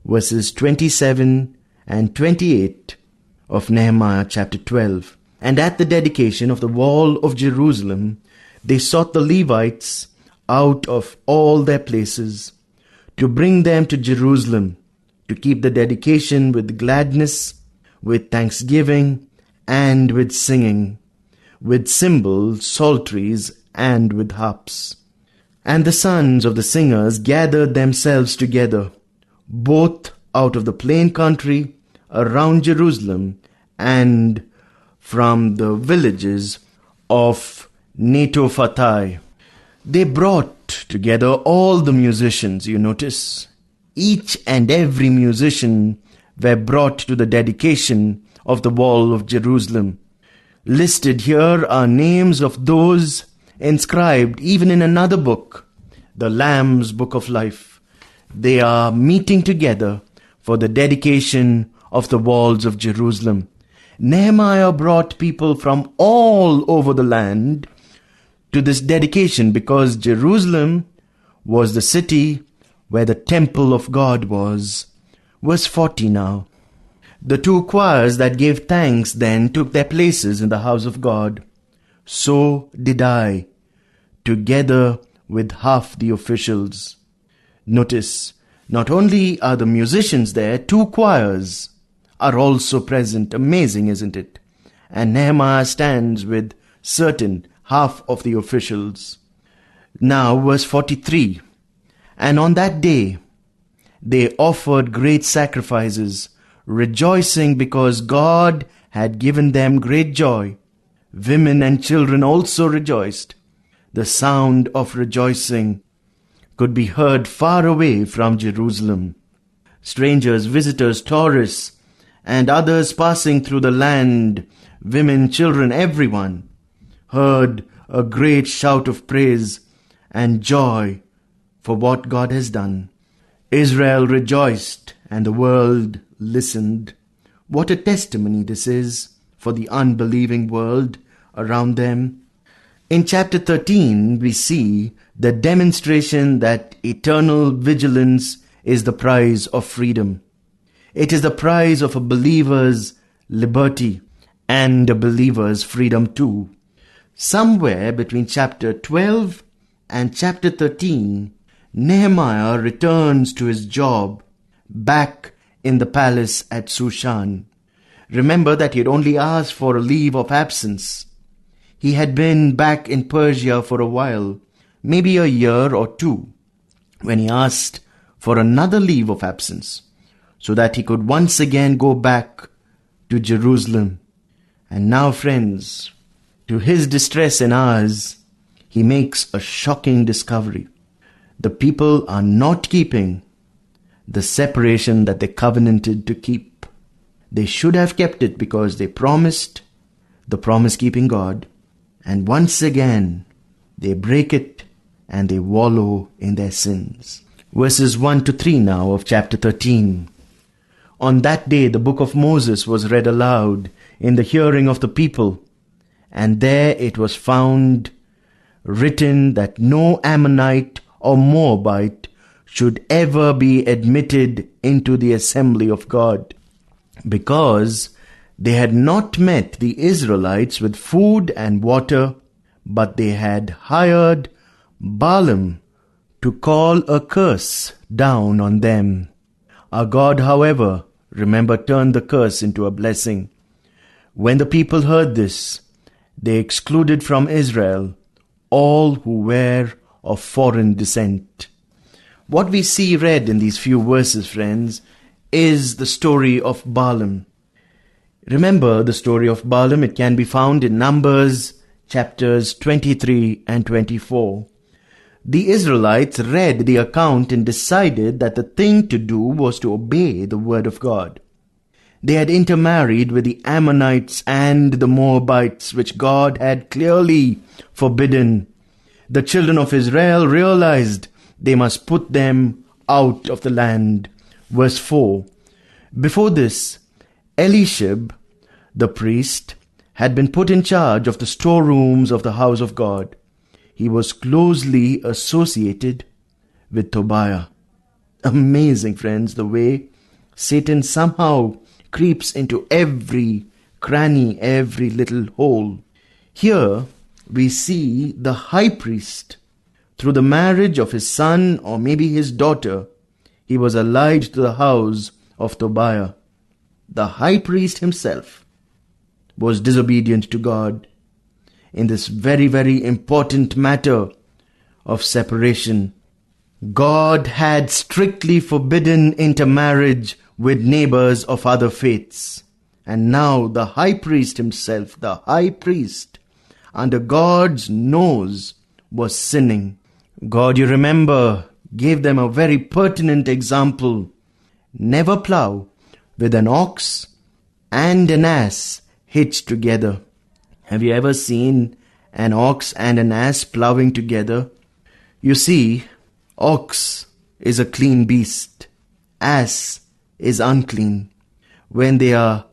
verses 27 and 28 of Nehemiah chapter 12. And at the dedication of the wall of Jerusalem, they sought the Levites out of all their places to bring them to Jerusalem, to keep the dedication with gladness, with thanksgiving, and with singing, with cymbals, psalteries, and with harps. And the sons of the singers gathered themselves together, both out of the plain country around Jerusalem and from the villages of Netophathi. They brought together all the musicians, you notice. Each and every musician were brought to the dedication of the wall of Jerusalem. Listed here are names of those inscribed even in another book, the Lamb's Book of Life. They are meeting together for the dedication of the walls of Jerusalem. Nehemiah brought people from all over the land to this dedication because Jerusalem was the city where the temple of God was. Verse 40 now. The two choirs that gave thanks then took their places in the house of God. So did I, together with half the officials. Notice, not only are the musicians there, two choirs are also present. Amazing, isn't it? And Nehemiah stands with certain half of the officials. Now, verse 43. And on that day, they offered great sacrifices, rejoicing because God had given them great joy. Women and children also rejoiced. The sound of rejoicing could be heard far away from Jerusalem. Strangers, visitors, tourists, and others passing through the land, women, children, everyone, heard a great shout of praise and joy for what God has done. Israel rejoiced and the world listened. What a testimony this is for the unbelieving world around them. In chapter 13, we see the demonstration that eternal vigilance is the prize of freedom. It is the prize of a believer's liberty and a believer's freedom too. Somewhere between chapter 12 and chapter 13, Nehemiah returns to his job back in the palace at Shushan. Remember that he had only asked for a leave of absence. He had been back in Persia for a while, maybe a year or two, when he asked for another leave of absence so that he could once again go back to Jerusalem. And now, friends, to his distress and ours, he makes a shocking discovery. The people are not keeping the separation that they covenanted to keep. They should have kept it because they promised the promise-keeping God. And once again, they break it and they wallow in their sins. Verses 1 to 3 now of chapter 13. On that day, the book of Moses was read aloud in the hearing of the people. And there it was found written that no Ammonite or Moabite should ever be admitted into the assembly of God, because they had not met the Israelites with food and water, but they had hired Balaam to call a curse down on them. Our God, however, remember, turned the curse into a blessing. When the people heard this, they excluded from Israel all who were of foreign descent. What we see read in these few verses, friends, is the story of Balaam. Remember the story of Balaam. It can be found in Numbers chapters 23 and 24. The Israelites read the account and decided that the thing to do was to obey the word of God. They had intermarried with the Ammonites and the Moabites, which God had clearly forbidden. The children of Israel realized they must put them out of the land. Verse 4. Before this, Elishib, the priest, had been put in charge of the storerooms of the house of God. He was closely associated with Tobiah. Amazing, friends, the way Satan somehow creeps into every cranny, every little hole. Here we see the high priest, through the marriage of his son or maybe his daughter, he was allied to the house of Tobiah. The high priest himself was disobedient to God in this very, very important matter of separation. God had strictly forbidden intermarriage with neighbors of other faiths. And now the high priest himself, the high priest, under God's nose, was sinning. God, you remember, gave them a very pertinent example. Never plow with an ox and an ass hitched together. Have you ever seen an ox and an ass plowing together? You see, ox is a clean beast. Ass is unclean. When they are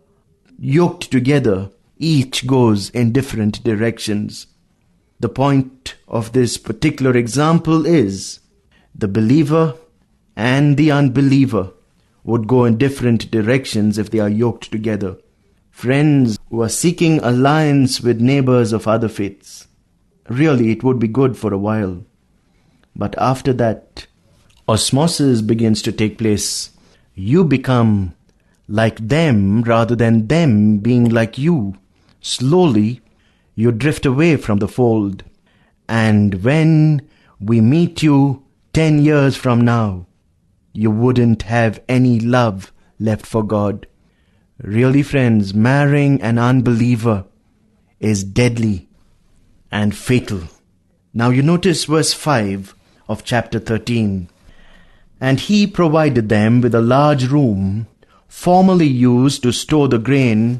yoked together, each goes in different directions. The point of this particular example is the believer and the unbeliever would go in different directions if they are yoked together. Friends who are seeking alliance with neighbors of other faiths, really it would be good for a while. But after that, osmosis begins to take place. You become like them rather than them being like you. Slowly, you drift away from the fold. And when we meet you 10 years from now, you wouldn't have any love left for God. Really, friends, marrying an unbeliever is deadly and fatal. Now you notice verse 5 of chapter 13. And he provided them with a large room, formerly used to store the grain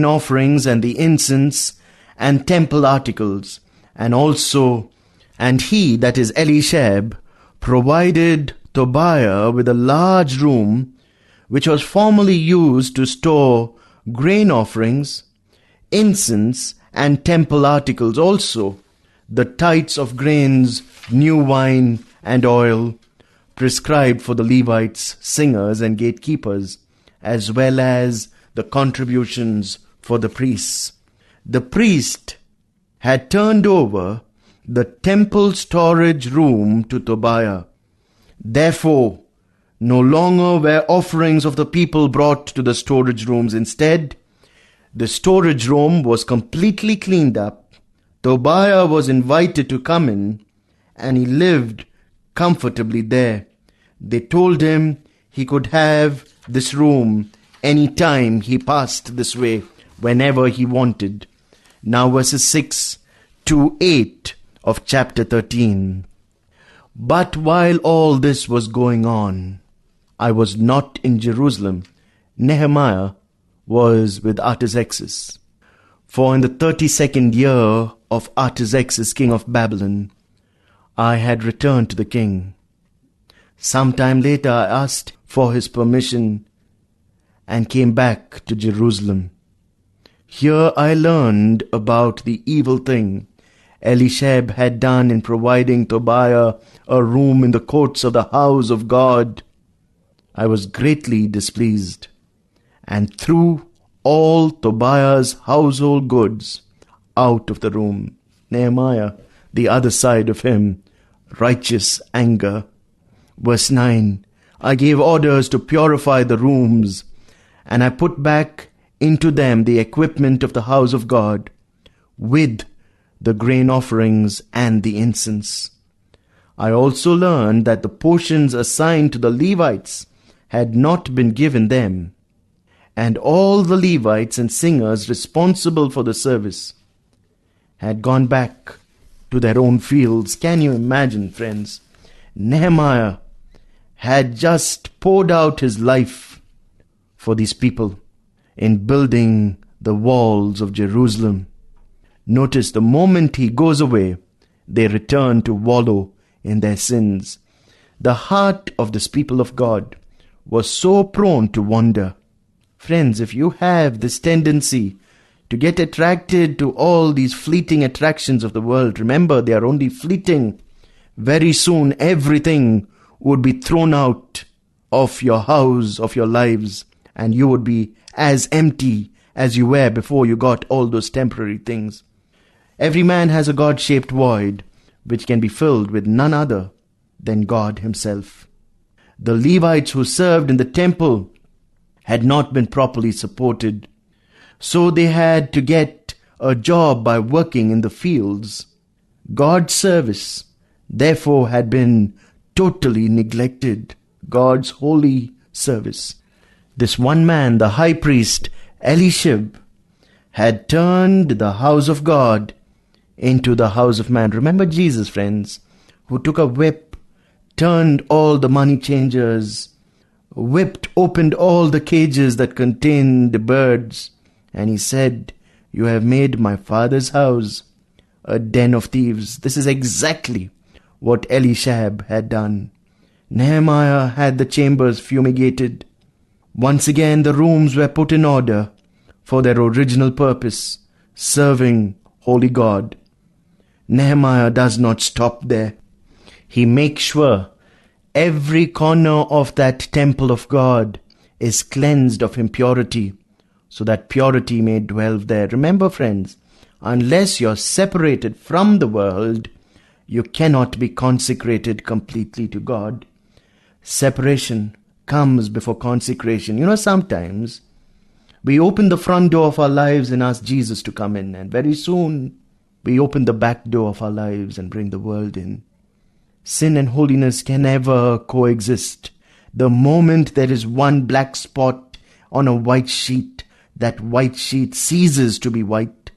offerings and the incense and temple articles, and he, that is Eliashib, provided Tobiah with a large room which was formerly used to store grain offerings, incense, and temple articles, also the tithes of grains, new wine, and oil, prescribed for the Levites, singers, and gatekeepers, as well as the contributions for the priests. The priest had turned over the temple storage room to Tobiah. Therefore, no longer were offerings of the people brought to the storage rooms. Instead, the storage room was completely cleaned up. Tobiah was invited to come in, and he lived comfortably there. They told him he could have this room any time he passed this way, whenever he wanted. Now verses 6 to 8 of chapter 13. But while all this was going on, I was not in Jerusalem. Nehemiah was with Artaxerxes. For in the 32nd year of Artaxerxes, king of Babylon, I had returned to the king. Sometime later I asked for his permission and came back to Jerusalem. Here I learned about the evil thing Eliashib had done in providing Tobiah a room in the courts of the house of God. I was greatly displeased, and threw all Tobiah's household goods out of the room. Nehemiah, the other side of him, righteous anger. Verse 9, I gave orders to purify the rooms, and I put back into them the equipment of the house of God, with the grain offerings and the incense. I also learned that the portions assigned to the Levites had not been given them, and all the Levites and singers responsible for the service had gone back to their own fields. Can you imagine, friends? Nehemiah had just poured out his life for these people in building the walls of Jerusalem. Notice the moment he goes away, they return to wallow in their sins. The heart of this people of God was so prone to wander. Friends, if you have this tendency to get attracted to all these fleeting attractions of the world, remember they are only fleeting. Very soon everything would be thrown out of your house, of your lives, and you would be as empty as you were before you got all those temporary things. Every man has a God-shaped void which can be filled with none other than God himself. The Levites who served in the temple had not been properly supported, so they had to get a job by working in the fields. God's service, therefore, had been totally neglected. God's holy service. This one man, the high priest Eliashib, had turned the house of God into the house of man. Remember Jesus, friends, who took a whip, turned all the money changers, opened all the cages that contained the birds, and he said, "You have made my father's house a den of thieves." This is exactly what Eliashib had done. Nehemiah had the chambers fumigated. Once again, the rooms were put in order for their original purpose, serving holy God. Nehemiah does not stop there. He makes sure every corner of that temple of God is cleansed of impurity, so that purity may dwell there. Remember, friends, unless you're separated from the world, you cannot be consecrated completely to God. Separation comes before consecration. Sometimes we open the front door of our lives and ask Jesus to come in, and very soon we open the back door of our lives and bring the world in. Sin and holiness can never coexist. The moment there is one black spot on a white sheet, that white sheet ceases to be white.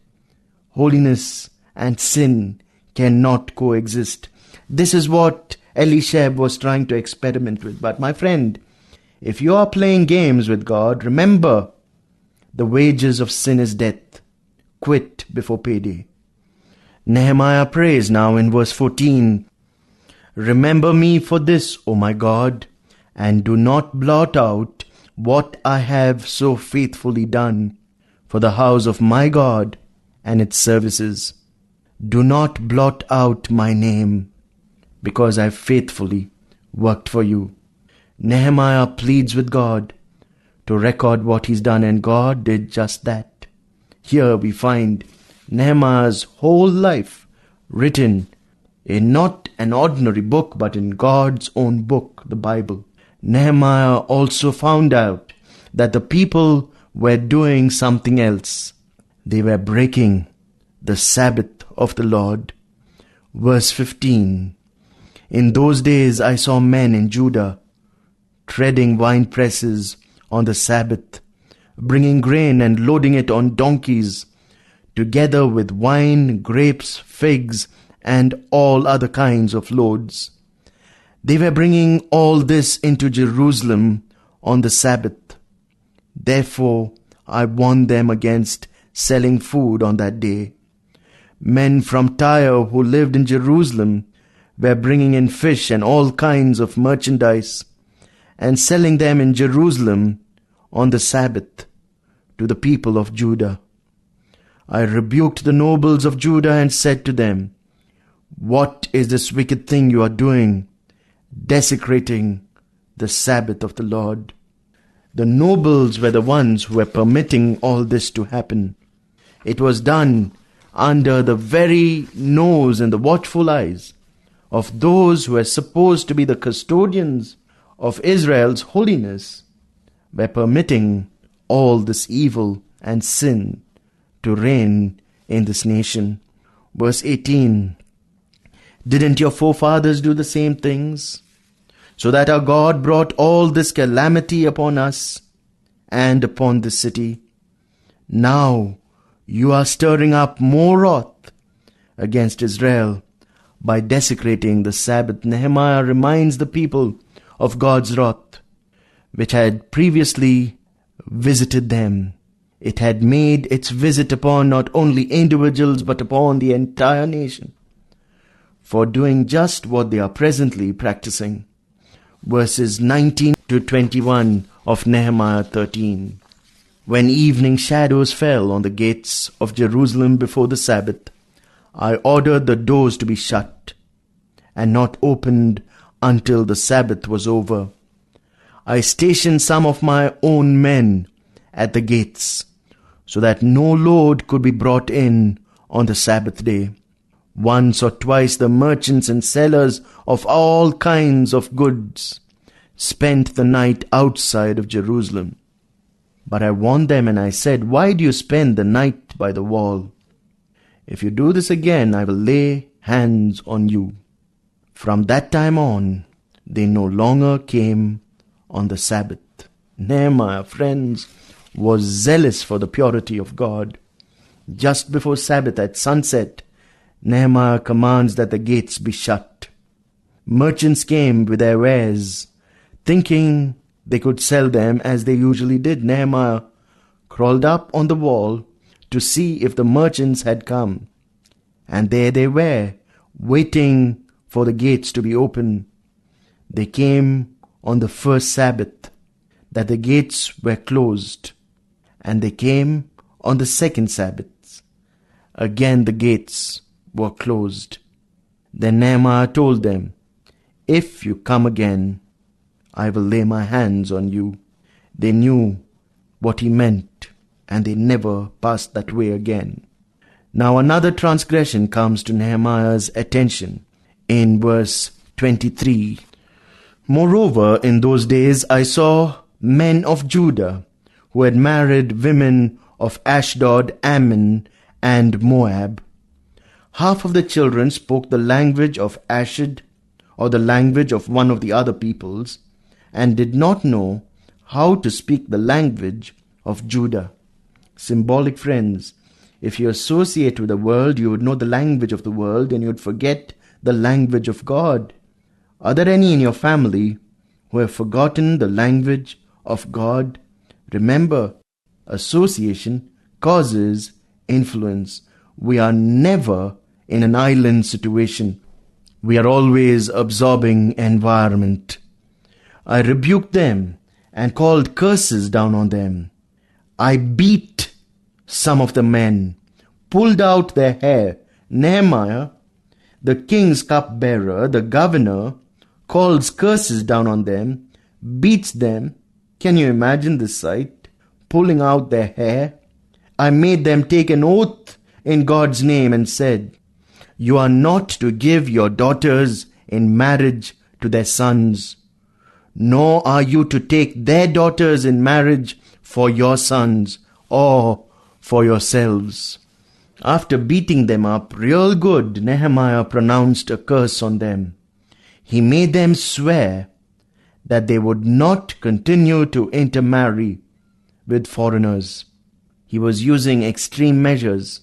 Holiness and sin cannot coexist. This is what Eliashib was trying to experiment with. But my friend, if you are playing games with God, remember, the wages of sin is death. Quit before payday. Nehemiah prays now in verse 14, "Remember me for this, O my God, and do not blot out what I have so faithfully done for the house of my God and its services. Do not blot out my name, because I faithfully worked for you." Nehemiah pleads with God to record what he's done, and God did just that. Here we find Nehemiah's whole life written in not an ordinary book, but in God's own book, the Bible. Nehemiah also found out that the people were doing something else. They were breaking the Sabbath of the Lord. Verse 15, "In those days I saw men in Judah treading wine presses on the Sabbath, bringing grain and loading it on donkeys, together with wine, grapes, figs, and all other kinds of loads. They were bringing all this into Jerusalem on the Sabbath. Therefore I warned them against selling food on that day. Men from Tyre who lived in Jerusalem were bringing in fish and all kinds of merchandise and selling them in Jerusalem on the Sabbath to the people of Judah. I rebuked the nobles of Judah and said to them, 'What is this wicked thing you are doing, desecrating the Sabbath of the Lord?' The nobles were the ones who were permitting all this to happen. It was done under the very nose and the watchful eyes of those who were supposed to be the custodians of Israel's holiness, were permitting all this evil and sin to reign in this nation. Verse 18, "Didn't your forefathers do the same things, so that our God brought all this calamity upon us and upon this city? Now you are stirring up more wrath against Israel by desecrating the Sabbath." Nehemiah reminds the people of God's wrath, which had previously visited them. It had made its visit upon not only individuals but upon the entire nation for doing just what they are presently practicing. Verses 19 to 21 of Nehemiah 13. "When evening shadows fell on the gates of Jerusalem before the Sabbath, I ordered the doors to be shut and not opened until the Sabbath was over. I stationed some of my own men at the gates, so that no load could be brought in on the Sabbath day. Once or twice the merchants and sellers of all kinds of goods spent the night outside of Jerusalem. But I warned them and I said, "Why do you spend the night by the wall? If you do this again, I will lay hands on you." From that time on, they no longer came on the Sabbath. Nehemiah, friends, was zealous for the purity of God. Just before Sabbath at sunset, Nehemiah commands that the gates be shut. Merchants came with their wares, thinking they could sell them as they usually did. Nehemiah crawled up on the wall to see if the merchants had come. And there they were, waiting for the gates to be open. They came on the first Sabbath that the gates were closed, and they came on the second Sabbath. Again the gates were closed. Then Nehemiah told them, "If you come again, I will lay my hands on you." They knew what he meant, and they never passed that way again. Now another transgression comes to Nehemiah's attention in verse 23. "Moreover, in those days I saw men of Judah who had married women of Ashdod, Ammon, and Moab. Half of the children spoke the language of Ashdod, or the language of one of the other peoples, and did not know how to speak the language of Judah." Symbolic, friends. If you associate with the world, you would know the language of the world and you would forget the language of God. Are there any in your family who have forgotten the language of God? Remember, association causes influence. We are never in an island situation. We are always absorbing environment. I rebuked them and called curses down on them. I beat some of the men, pulled out their hair. Nehemiah, the king's cupbearer, the governor, calls curses down on them, beats them. Can you imagine this sight? Pulling out their hair. I made them take an oath in God's name and said, "You are not to give your daughters in marriage to their sons, nor are you to take their daughters in marriage for your sons or for yourselves." After beating them up real good, Nehemiah pronounced a curse on them. He made them swear that they would not continue to intermarry with foreigners. He was using extreme measures,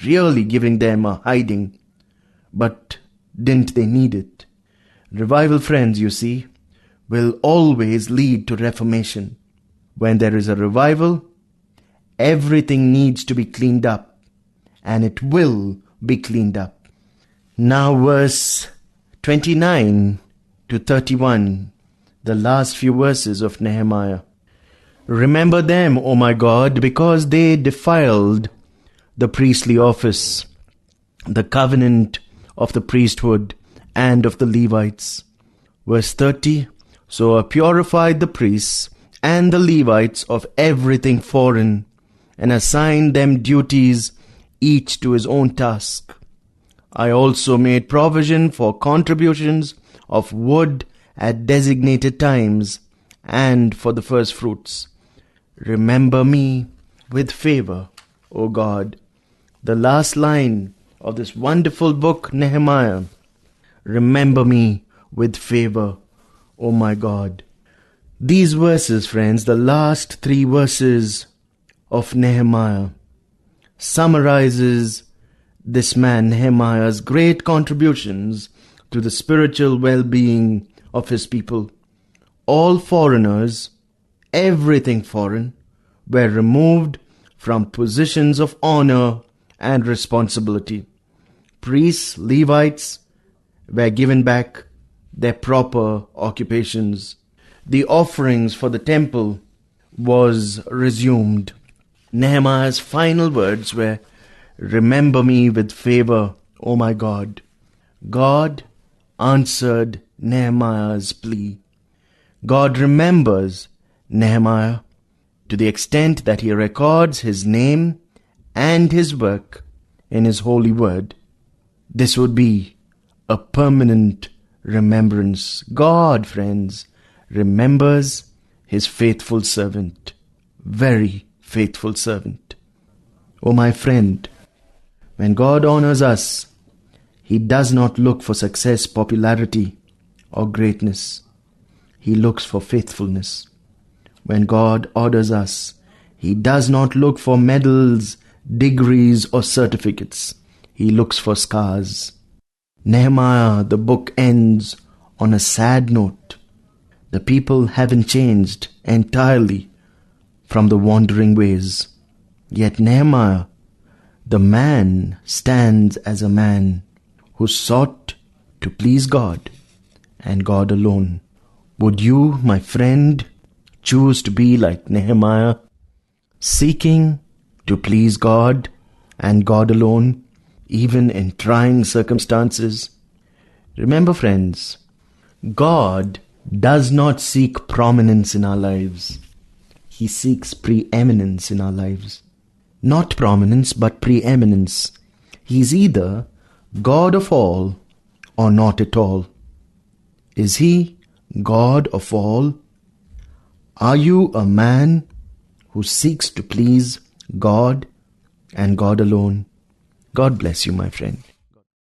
really giving them a hiding. But didn't they need it? Revival, friends, you see, will always lead to reformation. When there is a revival, everything needs to be cleaned up, and it will be cleaned up. Now verse 29 to 31, the last few verses of Nehemiah. "Remember them, O my God, because they defiled the priestly office, the covenant of the priesthood and of the Levites." Verse 30, "So I purified the priests and the Levites of everything foreign, and assigned them duties, each to his own task. I also made provision for contributions of wood at designated times, and for the first fruits. Remember me with favor, O God." The last line of this wonderful book, Nehemiah. Remember me with favor, O my God. These verses, friends, the last 3 verses of Nehemiah, summarizes this man Nehemiah's great contributions to the spiritual well-being of his people. All foreigners, everything foreign, were removed from positions of honor and responsibility. Priests, Levites were given back their proper occupations. The offerings for the temple was resumed. Nehemiah's final words were, "Remember me with favor, O my God." God answered Nehemiah's plea. God remembers Nehemiah to the extent that he records his name and his work in his holy word. This would be a permanent remembrance. God, friends, remembers his faithful servant, very faithful servant. Oh, my friend, when God honors us, he does not look for success, popularity, or greatness. He looks for faithfulness. When God orders us, he does not look for medals, degrees, or certificates. He looks for scars. Nehemiah, the book ends on a sad note. The people haven't changed entirely from the wandering ways. Yet Nehemiah, the man, stands as a man who sought to please God and God alone. Would you, my friend, choose to be like Nehemiah, seeking to please God and God alone, even in trying circumstances? Remember, friends, God does not seek prominence in our lives. He seeks preeminence in our lives. Not prominence, but preeminence. He is either God of all or not at all. Is he God of all? Are you a man who seeks to please God and God alone? God bless you, my friend.